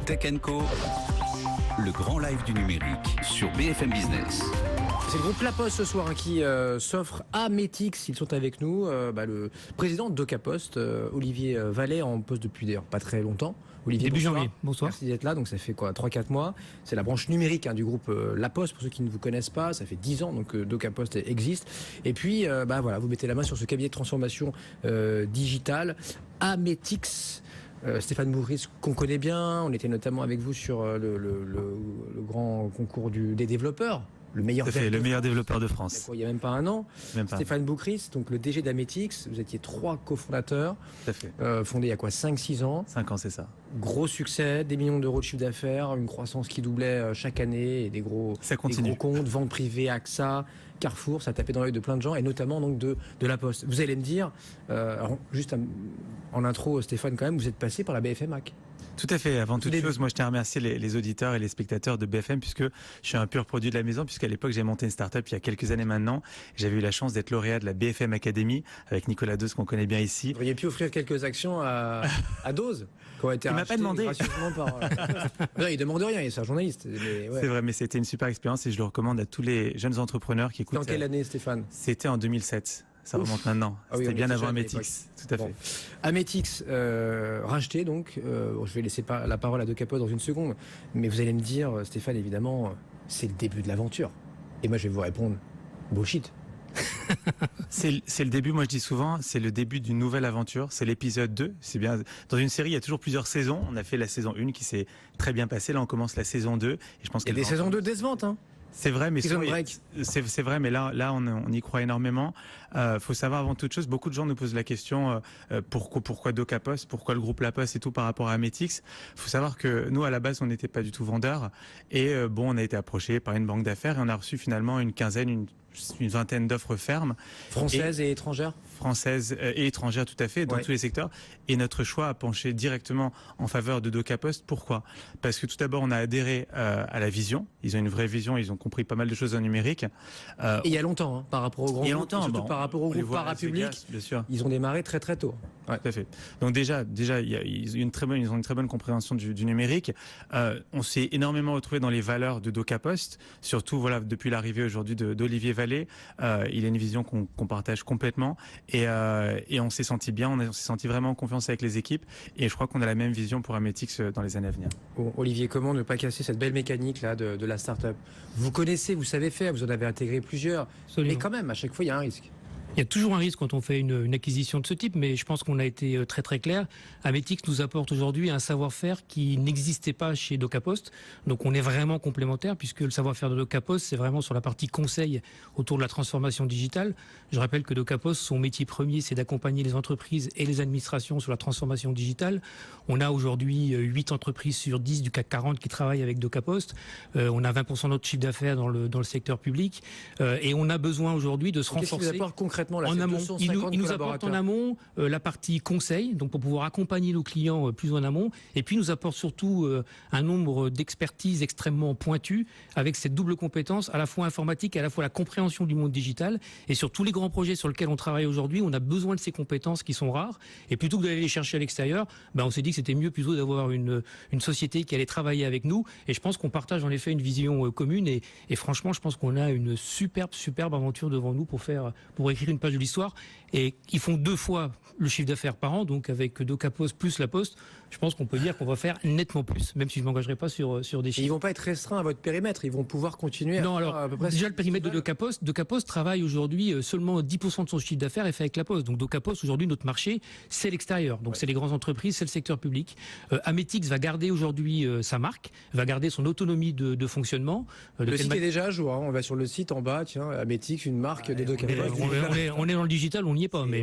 Tech Co, le grand live du numérique sur BFM Business. C'est le groupe La Poste ce soir qui s'offre à Metix. Ils sont avec nous. Le président de DocaPost, Olivier Vallet, en poste depuis d'ailleurs pas très longtemps. Olivier, début bonsoir. janvier. Bonsoir. Merci d'être là. Donc ça fait quoi, 3-4 mois. C'est la branche numérique du groupe La Poste. Pour ceux qui ne vous connaissent pas, ça fait 10 ans donc DocaPost existe. Et puis vous mettez la main sur ce cabinet de transformation digitale Ametix. Stéphane Bourris, qu'on connaît bien. On était notamment avec vous sur le grand concours des développeurs. Le meilleur développeur de France. Il n'y a même pas un an. Même pas. Stéphane Bourris, donc le DG d'Ametix. Vous étiez 3 cofondateurs. Tout à fait. Fondé il y a 5-6 ans. 5 ans, c'est ça. Gros succès, des millions d'euros de chiffre d'affaires, une croissance qui doublait chaque année et des gros comptes, vente privée, AXA, Carrefour, ça tapait dans l'œil de plein de gens et notamment donc de La Poste. Vous allez me dire, en intro, Stéphane, quand même, vous êtes passé par la BFM AC. Tout à fait. Avant toute chose, moi, je tiens à remercier les auditeurs et les spectateurs de BFM puisque je suis un pur produit de la maison puisqu'à l'époque, j'ai monté une start-up il y a quelques années maintenant. J'avais eu la chance d'être lauréat de la BFM Academy avec Nicolas Dose qu'on connaît bien ici. Vous auriez pu offrir quelques actions à Dose qui ont été il m'a pas demandé. Non, il demande rien, c'est un journaliste. Ouais. C'est vrai, mais c'était une super expérience et je le recommande à tous les jeunes entrepreneurs qui écoutent. C'était en quelle année, Stéphane? C'était en 2007. Ça remonte maintenant. C'était bien avant Ametix. Tout à fait. Ametix, racheté donc. Je vais laisser la parole à DocaPost dans une seconde. Mais vous allez me dire, Stéphane, évidemment, c'est le début de l'aventure. Et moi, je vais vous répondre, bullshit. C'est le début, moi je dis souvent, c'est le début d'une nouvelle aventure. C'est l'épisode 2. C'est bien. Dans une série, il y a toujours plusieurs saisons. On a fait la saison 1 qui s'est très bien passée. Là, on commence la saison 2. Et je pense il y a des saisons 2 décevantes, hein. C'est vrai, mais c'est vrai, mais là, on y croit énormément. Faut savoir avant toute chose, beaucoup de gens nous posent la question pourquoi DocaPost, pourquoi le groupe La Poste et tout par rapport à Ametix. Faut savoir que nous, à la base, on n'était pas du tout vendeurs et on a été approché par une banque d'affaires et on a reçu finalement une vingtaine d'offres fermes. Françaises et étrangères. Françaises et étrangères, tout à fait, dans tous les secteurs. Et notre choix a penché directement en faveur de DocaPost. Pourquoi? Parce que tout d'abord, on a adhéré à la vision. Ils ont une vraie vision, ils ont compris pas mal de choses en numérique. Et il y a longtemps, par rapport au grand groupe, surtout par rapport au groupe parapublic, bien sûr. Ils ont démarré très très tôt. Ouais. Tout à fait. Donc déjà, ils ont une très bonne compréhension du numérique. On s'est énormément retrouvé dans les valeurs de DocaPost, surtout depuis l'arrivée aujourd'hui d'Olivier Vallet. Il a une vision qu'on partage complètement et on s'est senti bien, on s'est senti vraiment en confiance avec les équipes et je crois qu'on a la même vision pour Ametix dans les années à venir. Bon, Olivier, comment ne pas casser cette belle mécanique là de la start-up? Vous connaissez, vous savez faire, vous en avez intégré plusieurs, mais quand même, à chaque fois, il y a un risque. Il y a toujours un risque quand on fait une acquisition de ce type, mais je pense qu'on a été très très clair. Ametix nous apporte aujourd'hui un savoir-faire qui n'existait pas chez DocaPost. Donc on est vraiment complémentaires puisque le savoir-faire de DocaPost, c'est vraiment sur la partie conseil autour de la transformation digitale. Je rappelle que DocaPost, son métier premier, c'est d'accompagner les entreprises et les administrations sur la transformation digitale. On a aujourd'hui 8 entreprises sur 10 du CAC 40 qui travaillent avec DocaPost. On a 20% de notre chiffre d'affaires dans le secteur public. Et on a besoin aujourd'hui de se renforcer. Qu'est-ce qu'ils apportent concrètement là, en amont, il nous apporte en amont la partie conseil, donc pour pouvoir accompagner nos clients plus en amont, et puis nous apporte surtout un nombre d'expertises extrêmement pointues avec cette double compétence, à la fois informatique et à la fois la compréhension du monde digital. Et sur tous les grands projets sur lesquels on travaille aujourd'hui, on a besoin de ces compétences qui sont rares. Et plutôt que d'aller les chercher à l'extérieur, on s'est dit que c'était mieux plutôt d'avoir une société qui allait travailler avec nous. Et je pense qu'on partage en effet une vision commune. Et franchement, je pense qu'on a une superbe aventure devant nous pour écrire une page de l'histoire, et ils font 2 fois le chiffre d'affaires par an, donc avec DocaPost plus La Poste, je pense qu'on peut dire qu'on va faire nettement plus, même si je ne m'engagerai pas sur des chiffres. Et ils vont pas être restreints à votre périmètre, ils vont pouvoir continuer à peu près déjà le périmètre de DocaPost travaille aujourd'hui seulement 10% de son chiffre d'affaires est fait avec La Poste. Donc DocaPost aujourd'hui, notre marché, c'est l'extérieur. Donc c'est les grandes entreprises, c'est le secteur public. Ametix va garder aujourd'hui sa marque, va garder son autonomie de fonctionnement. Le site est déjà à jour, hein. On va sur le site en bas, tiens, Ametix, une marque de DocaPost. On est dans le digital, on n'y est pas, mais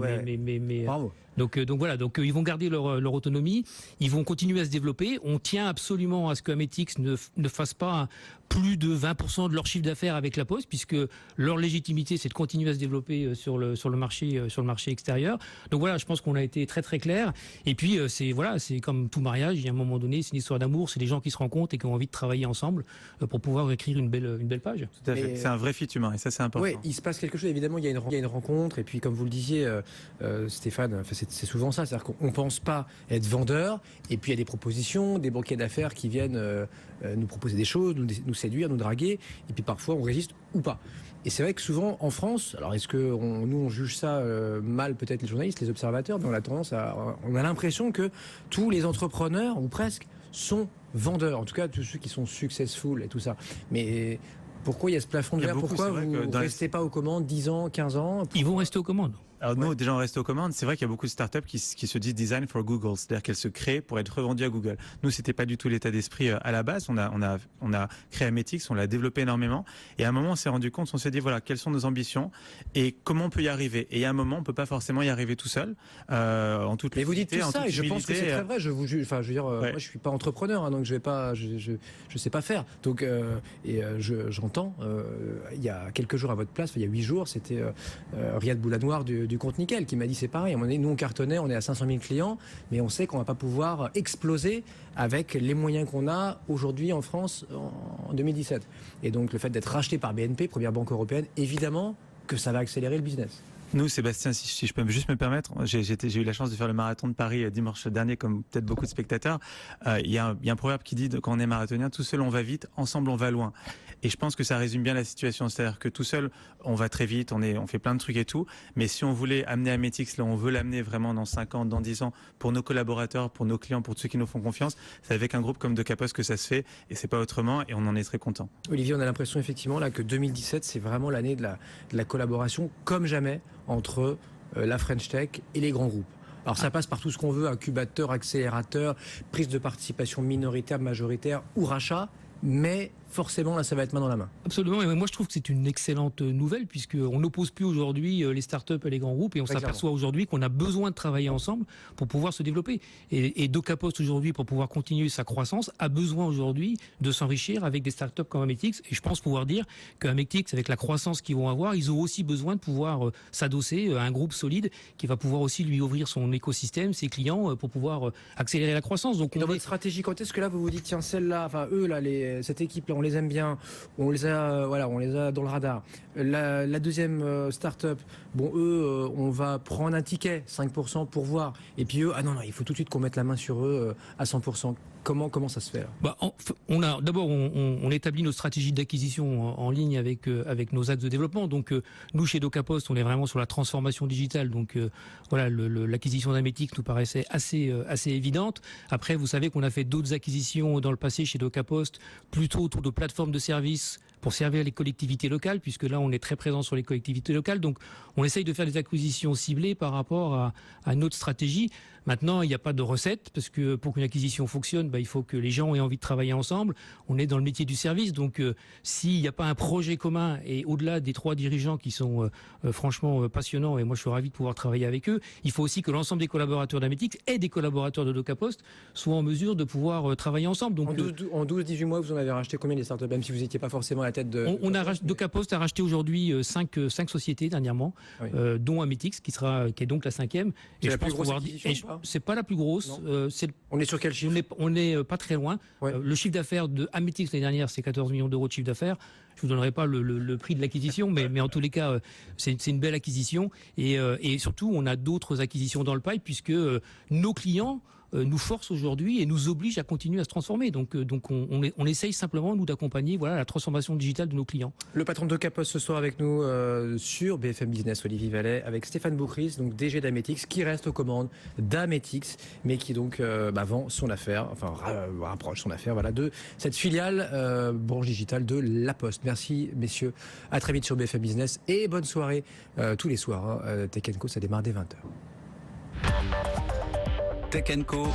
bravo. Donc voilà, ils vont garder leur autonomie, ils vont continuer à se développer. On tient absolument à ce que Ametix ne fasse pas plus de 20% de leur chiffre d'affaires avec La Poste, puisque leur légitimité, c'est de continuer à se développer sur le marché extérieur. Donc voilà, je pense qu'on a été très très clair. Et puis c'est comme tout mariage, il y a un moment donné, c'est une histoire d'amour, c'est des gens qui se rencontrent et qui ont envie de travailler ensemble pour pouvoir écrire une belle page. Tout à fait. C'est un vrai fit humain et ça c'est important. Oui, il se passe quelque chose. Évidemment, il y a une rencontre et puis comme vous le disiez, Stéphane, c'est souvent ça, c'est-à-dire qu'on ne pense pas être vendeur, et puis il y a des propositions, des banquiers d'affaires qui viennent nous proposer des choses, nous séduire, nous draguer, et puis parfois on résiste ou pas. Et c'est vrai que souvent en France, alors est-ce que nous on juge ça mal, peut-être les journalistes, les observateurs, mais on a l'impression que tous les entrepreneurs, ou presque, sont vendeurs, en tout cas tous ceux qui sont successful et tout ça. Mais pourquoi il y a ce plafond de verre? Pourquoi vous ne restez pas aux commandes 10 ans, 15 ans? Ils vont rester aux commandes. Alors nous, déjà, on reste aux commandes. C'est vrai qu'il y a beaucoup de startups qui se disent design for Google, c'est-à-dire qu'elles se créent pour être revendues à Google. Nous, c'était pas du tout l'état d'esprit à la base. On a créé Ametix, on l'a développé énormément. Et à un moment, on s'est rendu compte, on s'est dit voilà, quelles sont nos ambitions et comment on peut y arriver. Et à un moment, on peut pas forcément y arriver tout seul. En toute mais vous dites tout ça, et je pense que c'est très vrai. Je vous juge. Enfin, je veux dire, moi, je suis pas entrepreneur, hein, donc je vais pas, je sais pas faire. Donc, j'entends. Il y a quelques jours à votre place, il y a 8 jours, c'était Riyad Boulanoir du Compte Nickel qui m'a dit c'est pareil. À un moment donné, nous on cartonnait, on est à 500 000 clients, mais on sait qu'on va pas pouvoir exploser avec les moyens qu'on a aujourd'hui en France en 2017. Et donc le fait d'être racheté par BNP, première banque européenne, évidemment que ça va accélérer le business. Nous, Sébastien, si je peux juste me permettre, j'ai eu la chance de faire le marathon de Paris dimanche dernier, comme peut-être beaucoup de spectateurs. Il y a un proverbe qui dit quand on est marathonien, tout seul on va vite, ensemble on va loin. Et je pense que ça résume bien la situation, c'est-à-dire que tout seul on va très vite, on fait plein de trucs et tout. Mais si on voulait amener Ametix, là on veut l'amener vraiment dans 5 ans, dans 10 ans, pour nos collaborateurs, pour nos clients, pour ceux qui nous font confiance, c'est avec un groupe comme DocaPost que ça se fait, et c'est pas autrement, et on en est très content. Olivier, on a l'impression effectivement là que 2017 c'est vraiment l'année de la collaboration comme jamais entre la French Tech et les grands groupes. Alors ça passe par tout ce qu'on veut, incubateur, accélérateur, prise de participation minoritaire, majoritaire ou rachat, mais forcément, là, ça va être main dans la main. Absolument. Et moi, je trouve que c'est une excellente nouvelle, puisqu'on n'oppose plus aujourd'hui les startups et les grands groupes, et on s'aperçoit aujourd'hui qu'on a besoin de travailler ensemble pour pouvoir se développer. Et DocaPost, aujourd'hui, pour pouvoir continuer sa croissance, a besoin aujourd'hui de s'enrichir avec des startups comme Ametix. Et je pense pouvoir dire qu'Ametix, avec la croissance qu'ils vont avoir, ils ont aussi besoin de pouvoir s'adosser à un groupe solide qui va pouvoir aussi lui ouvrir son écosystème, ses clients, pour pouvoir accélérer la croissance. Donc, dans votre stratégie, quand est-ce que là, vous vous dites, tiens, celle-là, enfin, eux, là, cette équipe-là, on les aime bien, on les a dans le radar. La deuxième start-up, bon, eux, on va prendre un ticket, 5% pour voir. Et puis eux, non, il faut tout de suite qu'on mette la main sur eux à 100%. Comment ça se fait là? On établit nos stratégies d'acquisition en ligne avec nos axes de développement. Donc nous chez DocaPost, on est vraiment sur la transformation digitale. Donc l'acquisition d'Ametix nous paraissait assez évidente. Après, vous savez qu'on a fait d'autres acquisitions dans le passé chez DocaPost, plutôt autour de plateformes de services pour servir les collectivités locales, puisque là on est très présent sur les collectivités locales. Donc on essaye de faire des acquisitions ciblées par rapport à notre stratégie. Maintenant, il n'y a pas de recette, parce que pour qu'une acquisition fonctionne, il faut que les gens aient envie de travailler ensemble. On est dans le métier du service, donc s'il n'y a pas un projet commun, et au-delà des 3 dirigeants qui sont franchement passionnants, et moi je suis ravi de pouvoir travailler avec eux, il faut aussi que l'ensemble des collaborateurs d'Ametix et des collaborateurs de DocaPost soient en mesure de pouvoir travailler ensemble. Donc, en 12-18 mois, vous en avez racheté combien des startups, même si vous n'étiez pas forcément à la tête de... DocaPost a racheté aujourd'hui 5 sociétés dernièrement, oui. Dont Ametix, qui est donc la 5e. Et je pense pouvoir dire... C'est pas la plus grosse. On est sur quel chiffre? On est pas très loin. Ouais. Le chiffre d'affaires de Ametix l'année dernière, c'est 14 millions d'euros de chiffre d'affaires. Je vous donnerai pas le prix de l'acquisition, mais en tous les cas, c'est une belle acquisition. Et surtout, on a d'autres acquisitions dans le pipe, puisque nos clients nous forcent aujourd'hui et nous obligent à continuer à se transformer. Donc on essaye simplement, nous, d'accompagner la transformation digitale de nos clients. Le patron de DocaPost ce soir avec nous sur BFM Business, Olivier Vallet, avec Stéphane Boucris, donc DG d'Ametix, qui reste aux commandes d'Ametix, mais qui donc vend son affaire, rapproche son affaire de cette filiale branche digitale de La Poste. Merci messieurs, à très vite sur BFM Business et bonne soirée tous les soirs. Tech & Co, ça démarre dès 20h. Tech & Co,